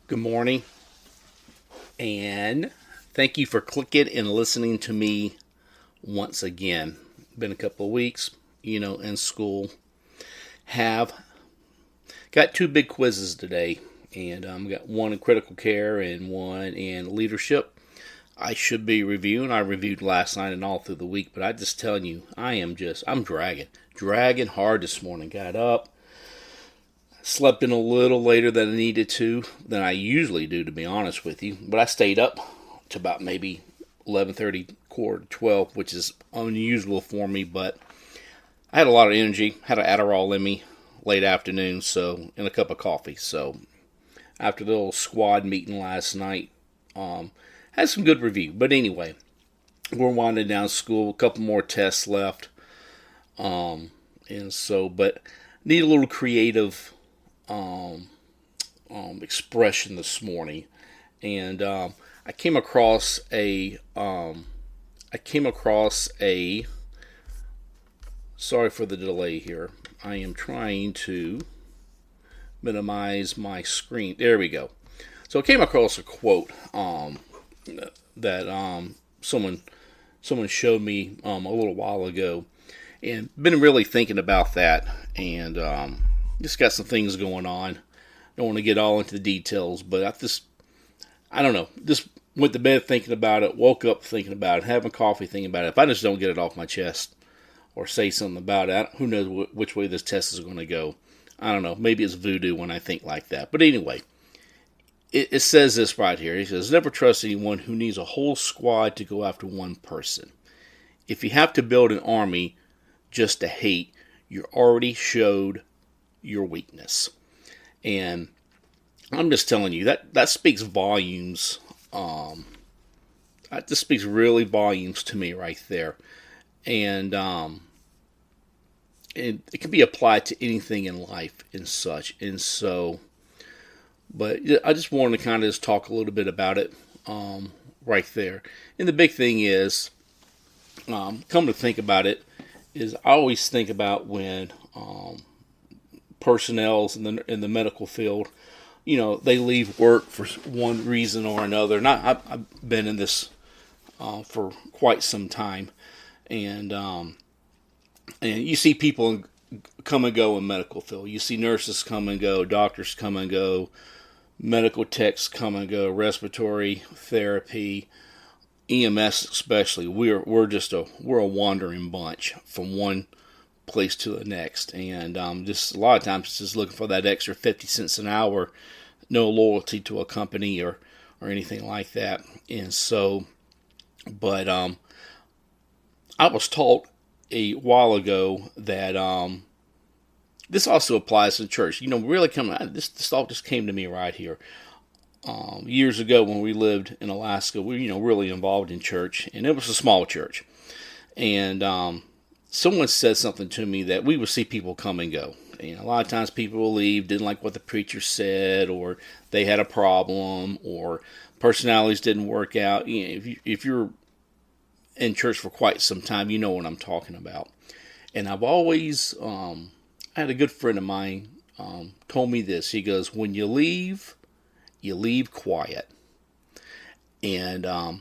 Good morning, and thank you for clicking and listening to me once again. Been a couple of weeks, in school. Have got two big quizzes today, and got one in critical care and one in leadership. I should be reviewing. I reviewed last night and all through the week, but I just telling you, I'm dragging hard this morning. Got up, slept in a little later than I needed than I usually do, to be honest with you. But I stayed up to about maybe 11:30, quarter to 12, which is unusual for me. But I had a lot of energy. Had an Adderall in me late afternoon, and a cup of coffee. So after the little squad meeting last night, had some good review. But anyway, we're winding down school. A couple more tests left, but need a little creative expression this morning, and I came across a. Sorry for the delay here. I am trying to minimize my screen. There we go. So I came across a quote that someone showed me a little while ago, and been really thinking about that, and just got some things going on. Don't want to get all into the details, but I don't know. Just went to bed thinking about it, woke up thinking about it, having coffee thinking about it. If I just don't get it off my chest or say something about it, who knows which way this test is going to go. I don't know. Maybe it's voodoo when I think like that. But anyway, it says this right here. He says, never trust anyone who needs a whole squad to go after one person. If you have to build an army just to hate, you already showed your weakness. And I'm just telling you, that speaks volumes. That just speaks really volumes to me right there. And it can be applied to anything in life and such. And so, but I just wanted to kind of just talk a little bit about it right there. And the big thing is, come to think about it, is I always think about when personnel's in the medical field, they leave work for one reason or another. And I've been in this for quite some time, and you see people come and go in medical field. You see nurses come and go, doctors come and go, medical techs come and go, respiratory therapy, EMS especially. We're a wandering bunch from one place to the next, and just a lot of times it's just looking for that extra 50 cents an hour, no loyalty to a company or anything like that. And so, but I was taught a while ago that this also applies to church. Really this thought just came to me right here. Years ago when we lived in Alaska, we really involved in church, and it was a small church, and someone said something to me that we would see people come and go. A lot of times people will leave, didn't like what the preacher said, or they had a problem, or personalities didn't work out. If you're in church for quite some time, you know what I'm talking about. And I've always, I had a good friend of mine told me this. He goes, when you leave quiet. And I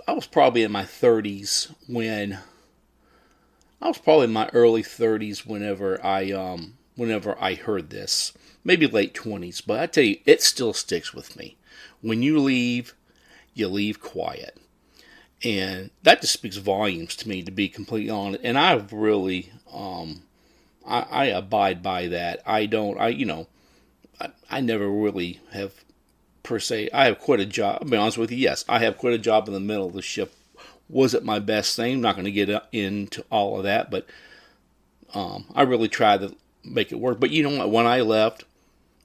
was probably in my 30s when I was probably in my early 30s whenever I heard this. Maybe late 20s, but I tell you, it still sticks with me. When you leave quiet. And that just speaks volumes to me, to be completely honest. And I've really, I abide by that. I never really have, per se. I have quit a job. I'll be honest with you. Yes, I have quit a job in the middle of the shift. Was it my best thing? I'm not going to get into all of that, but I really tried to make it work. But you know what? When I left,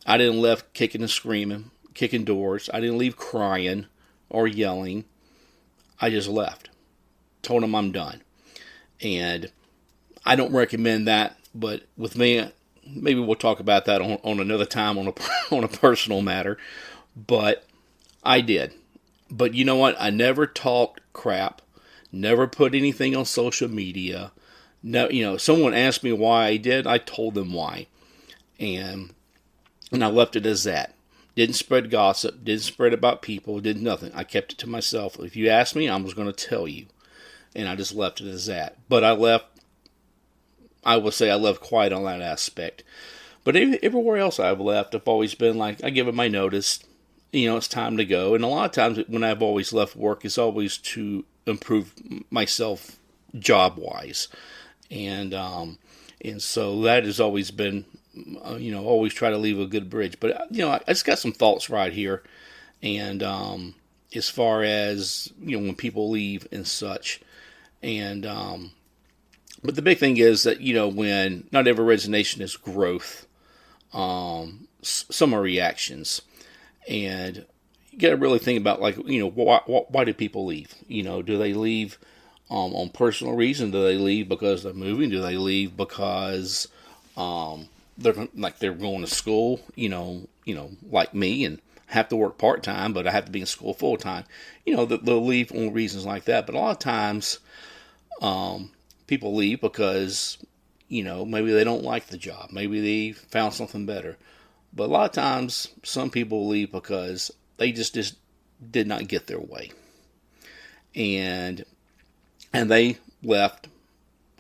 I didn't leave kicking and screaming, kicking doors. I didn't leave crying or yelling. I just left. Told them I'm done. And I don't recommend that, but with me, maybe we'll talk about that on another time on a personal matter. But I did. But you know what? I never talked crap. Never put anything on social media. No, someone asked me why I did. I told them why. And I left it as that. Didn't spread gossip, didn't spread about people, did nothing. I kept it to myself. If you asked me, I was going to tell you. And I just left it as that. But I would say I left quiet on that aspect. But everywhere else I've left, I've always been like, I give it my notice. It's time to go. And a lot of times when I've always left work, it's always to improve myself job wise. And so that has always been, always try to leave a good bridge. But, I just got some thoughts right here. And as far as, when people leave and such. And, but the big thing is that, when not every resignation is growth, some are reactions. And you got to really think about, like, why do people leave? Do they leave on personal reason? Do they leave because they're moving? Do they leave because they're going to school? Like me, and have to work part time, but I have to be in school full time. They'll leave on reasons like that. But a lot of times, people leave because maybe they don't like the job, maybe they found something better. But a lot of times, some people leave because they just did not get their way, and they left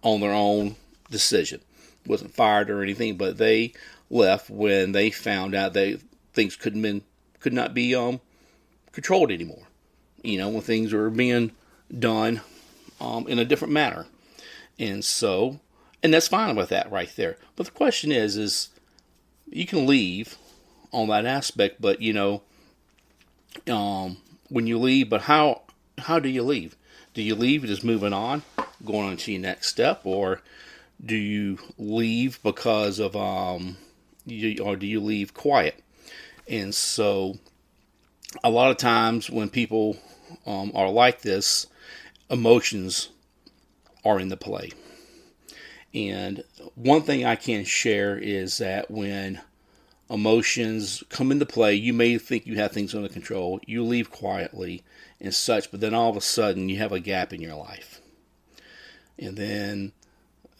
on their own decision. Wasn't fired or anything, but they left when they found out things could not be controlled anymore. When things were being done in a different manner, and that's fine with that right there. But the question is you can leave on that aspect, but when you leave, but how do you leave? Do you leave just moving on, going on to your next step, or do you leave because of or do you leave quiet? And so, a lot of times when people are like this, emotions are in the play. And one thing I can share is that when emotions come into play, you may think you have things under control. You leave quietly and such, but then all of a sudden you have a gap in your life. And then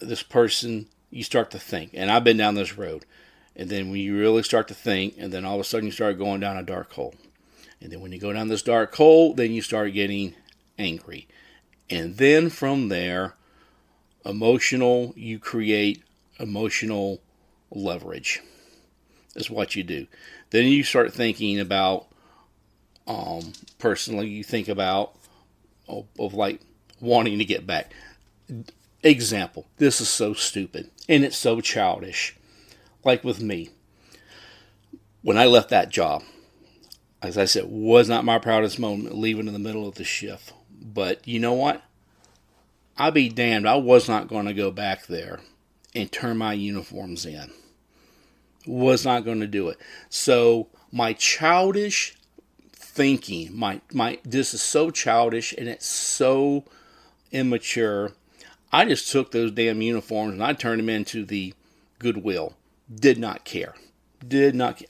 this person, you start to think, and I've been down this road. And then when you really start to think, and then all of a sudden you start going down a dark hole. And then when you go down this dark hole, then you start getting angry. And then from there, you create emotional leverage. Is what you do. Then you start thinking about, personally, you think about of like wanting to get back. Example, this is so stupid and it's so childish. Like with me, when I left that job, as I said, was not my proudest moment leaving in the middle of the shift. But you know what? I'll be damned, I was not going to go back there and turn my uniforms in. Was not going to do it. So my childish thinking, this is so childish and it's so immature. I just took those damn uniforms and I turned them into the Goodwill. Did not care.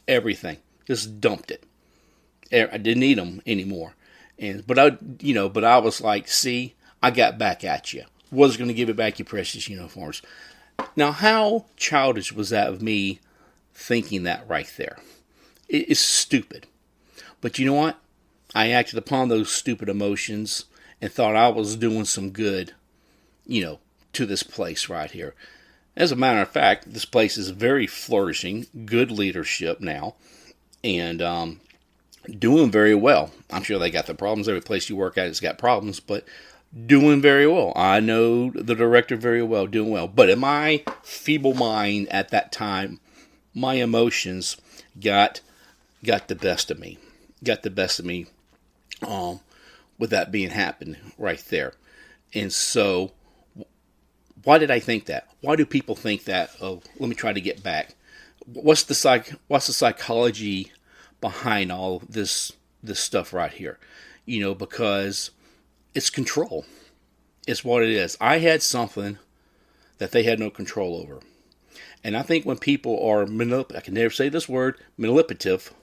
Everything. Just dumped it. I didn't need them anymore. But I was like, see, I got back at you. Was going to give it back, you precious uniforms. Now, how childish was that of me thinking that right there? It is stupid. But you know what? I acted upon those stupid emotions and thought I was doing some good, to this place right here. As a matter of fact, this place is very flourishing, good leadership now, and doing very well. I'm sure they got their problems. Every place you work at has got problems, but doing very well. I know the director very well, doing well. But in my feeble mind at that time, my emotions got the best of me. With that being happened right there. And so, why did I think that? Why do people think that? Oh, let me try to get back. What's the psychology behind all this stuff right here? Because it's control. It's what it is. I had something that they had no control over. And I think when people are I can never say this word, manipulative.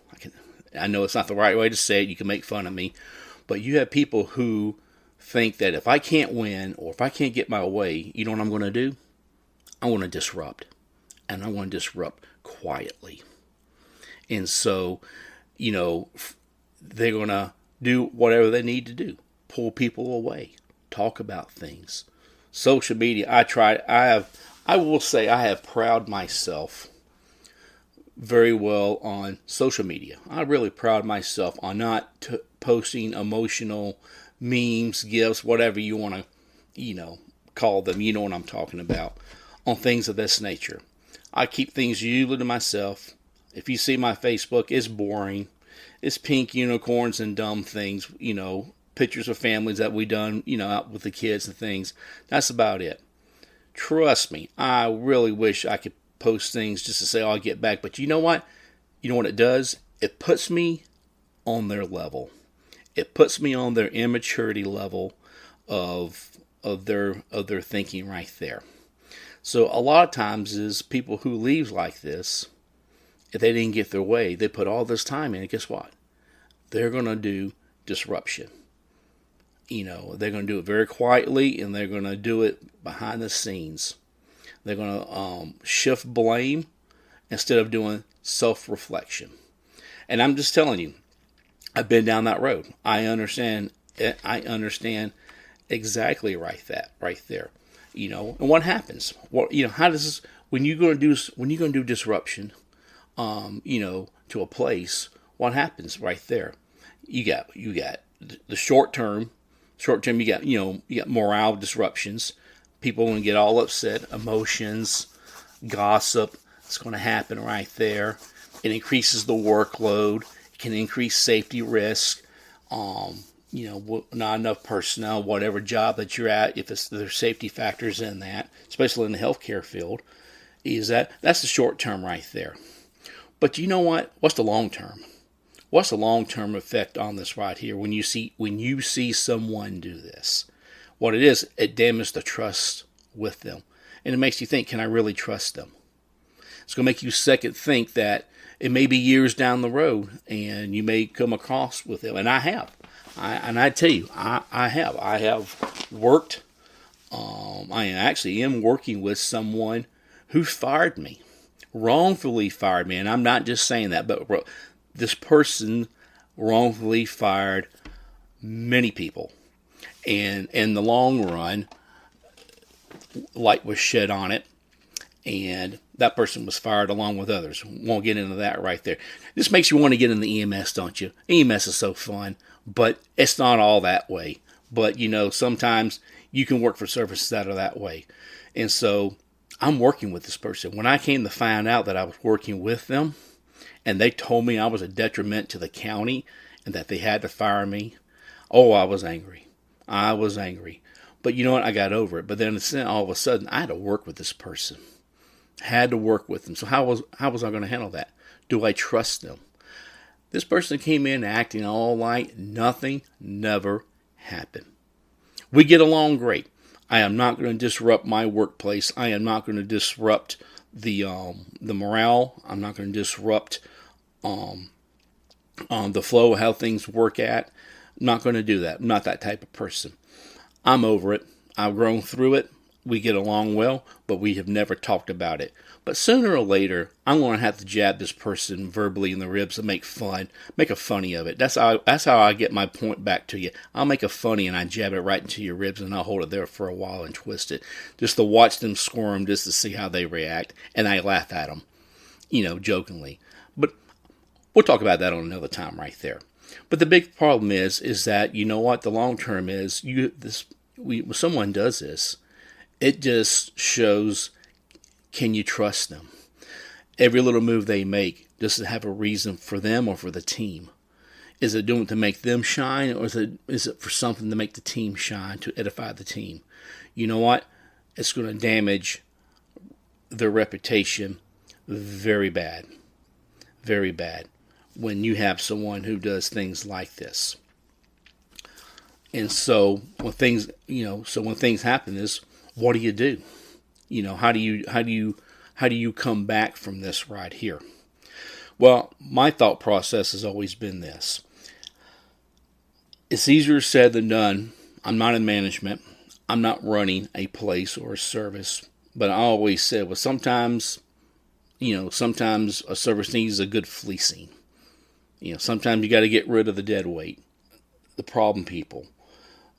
I know it's not the right way to say it. You can make fun of me. But you have people who think that if I can't win or if I can't get my way, you know what I'm going to do? I want to disrupt. And I want to disrupt quietly. And so you know, they're going to do whatever they need to do, pull people away, talk about things. Social media, I will say I have proud myself very well on social media. I really proud myself on not posting emotional memes, gifs, whatever you want to, call them. You know what I'm talking about, on things of this nature. I keep things usually to myself. If you see my Facebook, it's boring. It's pink unicorns and dumb things, pictures of families that we done, out with the kids and things. That's about it. Trust me, I really wish I could post things just to say, oh, I'll get back. But you know what? You know what it does? It puts me on their level. It puts me on their immaturity level of their thinking right there. So a lot of times is people who leave like this, if they didn't get their way, they put all this time in, and guess what? They're going to do disruption. They're going to do it very quietly, and they're going to do it behind the scenes. They're going to shift blame instead of doing self-reflection. And I'm just telling you, I've been down that road. I understand exactly right there. And what happens? How does this, when you're going to do disruption, to a place, what happens right there? You got the short term. You got morale disruptions. People going to get all upset, emotions, gossip. It's going to happen right there. It increases the workload. It can increase safety risk. Not enough personnel, whatever job that you're at, if there's safety factors in that, especially in the healthcare field, that's the short term right there. But you know what? What's the long term? What's the long term effect on this right here when you see someone do this? What it is, it damages the trust with them. And it makes you think, can I really trust them? It's going to make you second think that it may be years down the road and you may come across with them. And I have. I tell you, I have worked. I actually am working with someone who fired me, wrongfully fired me. And I'm not just saying that, but this person wrongfully fired many people. And in the long run, light was shed on it, and that person was fired along with others. Won't get into that right there. This makes you want to get in the EMS, don't you? EMS is so fun, but it's not all that way. But, sometimes you can work for services that are that way. And so I'm working with this person. When I came to find out that I was working with them, and they told me I was a detriment to the county and that they had to fire me, oh, I was angry. But you know what? I got over it. But then all of a sudden, I had to work with this person. Had to work with them. So how was I going to handle that? Do I trust them? This person came in acting all like nothing never happened. We get along great. I am not going to disrupt my workplace. I am not going to disrupt the morale. I'm not going to disrupt the flow of how things work at. I'm not going to do that. I'm not that type of person. I'm over it. I've grown through it. We get along well, but we have never talked about it. But sooner or later, I'm going to have to jab this person verbally in the ribs and make a funny of it. That's how I get my point back to you. I'll make a funny and I jab it right into your ribs and I'll hold it there for a while and twist it, just to watch them squirm, just to see how they react. And I laugh at them, jokingly. But we'll talk about that on another time right there. But the big problem is that, you know what, the long term is, when someone does this, it just shows, can you trust them? Every little move they make, does it have a reason for them or for the team? Is it doing it to make them shine, or is it for something to make the team shine, to edify the team? You know what? It's going to damage their reputation very bad. Very bad. When you have someone who does things like this. And so when things happen is, what do you do? How do you come back from this right here? Well, my thought process has always been this. It's easier said than done. I'm not in management. I'm not running a place or a service. But I always said, well, sometimes a service needs a good fleecing. Sometimes you got to get rid of the dead weight, the problem people,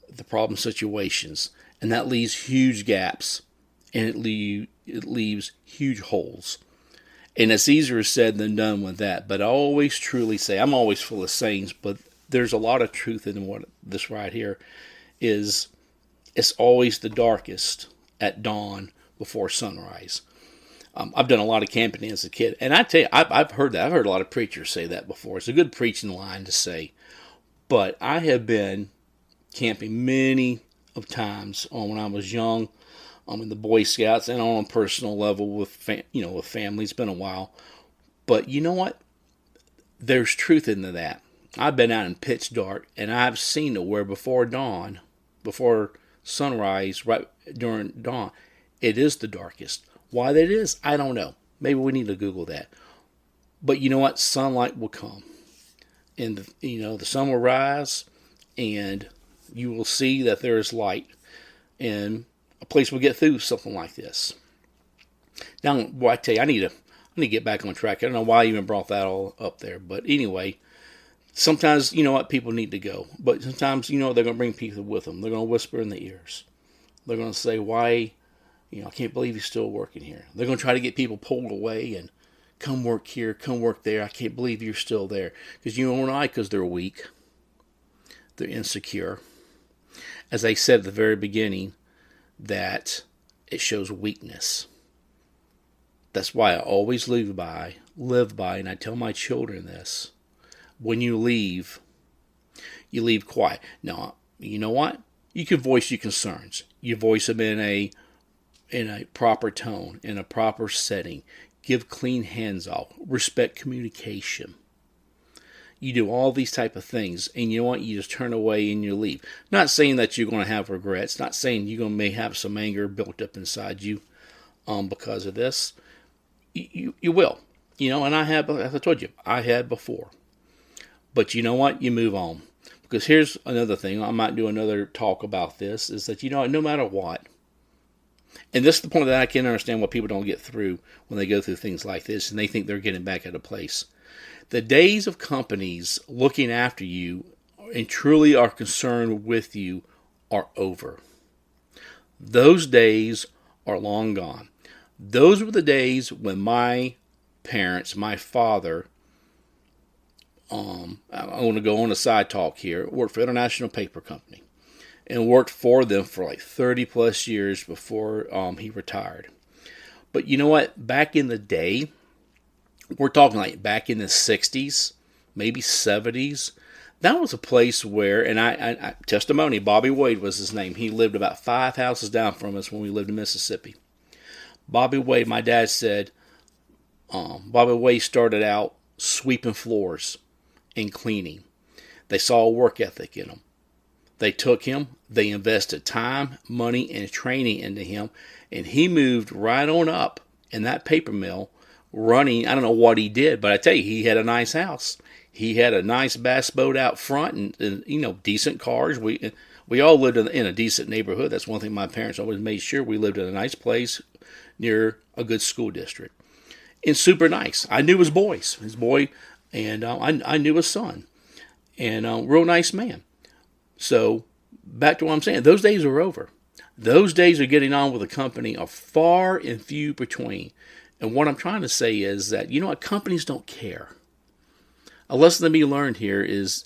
the problem situations, and that leaves huge gaps, and it leaves huge holes. And it's easier said than done with that. But I always truly say, I'm always full of sayings, but there's a lot of truth in what this right here is. It's always the darkest at dawn before sunrise. I've done a lot of camping as a kid, and I tell you, I've heard that. I've heard a lot of preachers say that before. It's a good preaching line to say. But I have been camping many of times when I was young, in the Boy Scouts, and on a personal level with family. It's been a while, but you know what? There's truth into that. I've been out in pitch dark, and I've seen it where before dawn, before sunrise, right during dawn, it is the darkest. Why that is, I don't know. Maybe we need to Google that. But you know what? Sunlight will come, and the sun will rise, and you will see that there is light, and a place will get through something like this. Now, boy, I tell you, I need to get back on track. I don't know why I even brought that all up there, but anyway, sometimes people need to go, but sometimes they're going to bring people with them. They're going to whisper in the ears. They're going to say, "Why? I can't believe he's still working here." They're going to try to get people pulled away and come work here, come work there. I can't believe you're still there. Because because they're weak. They're insecure. As I said at the very beginning, that it shows weakness. That's why I always live by, and I tell my children this. When you leave quiet. Now, you know what? You can voice your concerns. You voice them in a proper tone, in a proper setting. Give clean hands off. Respect communication. You do all these type of things, and you know what? You just turn away and you leave. Not saying that you're going to have regrets. Not saying you may have some anger built up inside you because of this. You will. And I have, as I told you, I had before. But you know what? You move on. Because here's another thing. I might do another talk about this, is that, no matter what, and this is the point that I can understand why people don't get through when they go through things like this, and they think they're getting back at a place. The days of companies looking after you and truly are concerned with you are over. Those days are long gone. Those were the days when my parents, my father, I want to go on a side talk here, worked for International Paper Company and worked for them for like 30 plus years before he retired. But you know what? Back in the day, we're talking like back in the 60s, maybe 70s, that was a place where, and I testimony, Bobby Wade was his name. He lived about 5 houses down from us when we lived in Mississippi. Bobby Wade, my dad said, Bobby Wade started out sweeping floors and cleaning. They saw a work ethic in him. They took him, they invested time, money, and training into him, and he moved right on up in that paper mill running. I don't know what he did, but I tell you, he had a nice house. He had a nice bass boat out front and decent cars. We all lived in a decent neighborhood. That's one thing my parents always made sure. We lived in a nice place near a good school district. And super nice. I knew his boy, and I knew his son. And real nice man. So, back to what I'm saying. Those days are over. Those days of getting on with a company are far and few between. And what I'm trying to say is that, companies don't care. A lesson to be learned here is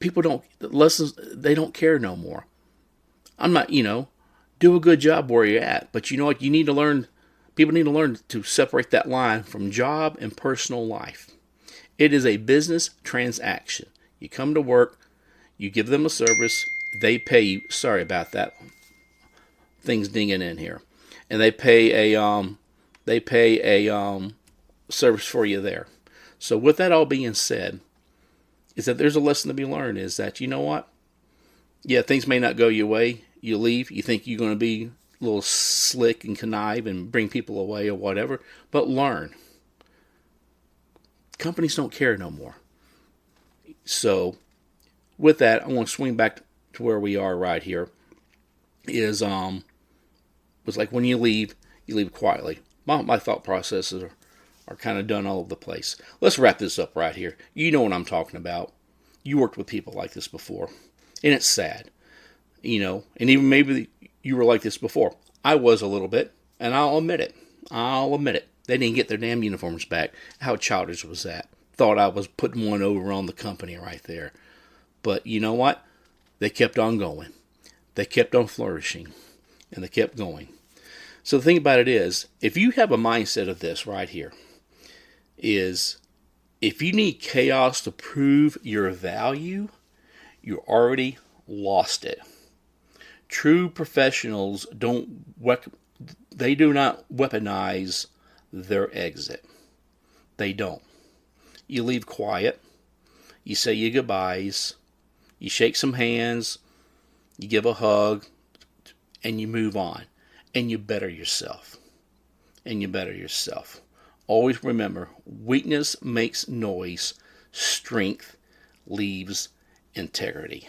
they don't care no more. I'm not, do a good job where you're at. But you know what? People need to learn to separate that line from job and personal life. It is a business transaction. You come to work, you give them a service, they pay you. Sorry about that. Things dinging in here. And they pay a service for you there. So with that all being said, is that there's a lesson to be learned, is that, you know what? Yeah, things may not go your way. You leave. You think you're going to be a little slick and connive and bring people away or whatever. But learn. Companies don't care no more. So with that, I want to swing back to where we are right here. Was like when you leave quietly. My thought processes are kind of done all over the place. Let's wrap this up right here. You know what I'm talking about. You worked with people like this before, and it's sad, and even maybe you were like this before. I was a little bit, and I'll admit it. They didn't get their damn uniforms back. How childish was that? Thought I was putting one over on the company right there. But you know what? They kept on going. They kept on flourishing, and they kept going. So the thing about it is, if you have a mindset of this right here, is if you need chaos to prove your value, you already lost it. True professionals do not weaponize their exit. They don't. You leave quiet. You say your goodbyes. You shake some hands. You give a hug. And you move on. And you better yourself. Always remember, weakness makes noise. Strength leaves integrity.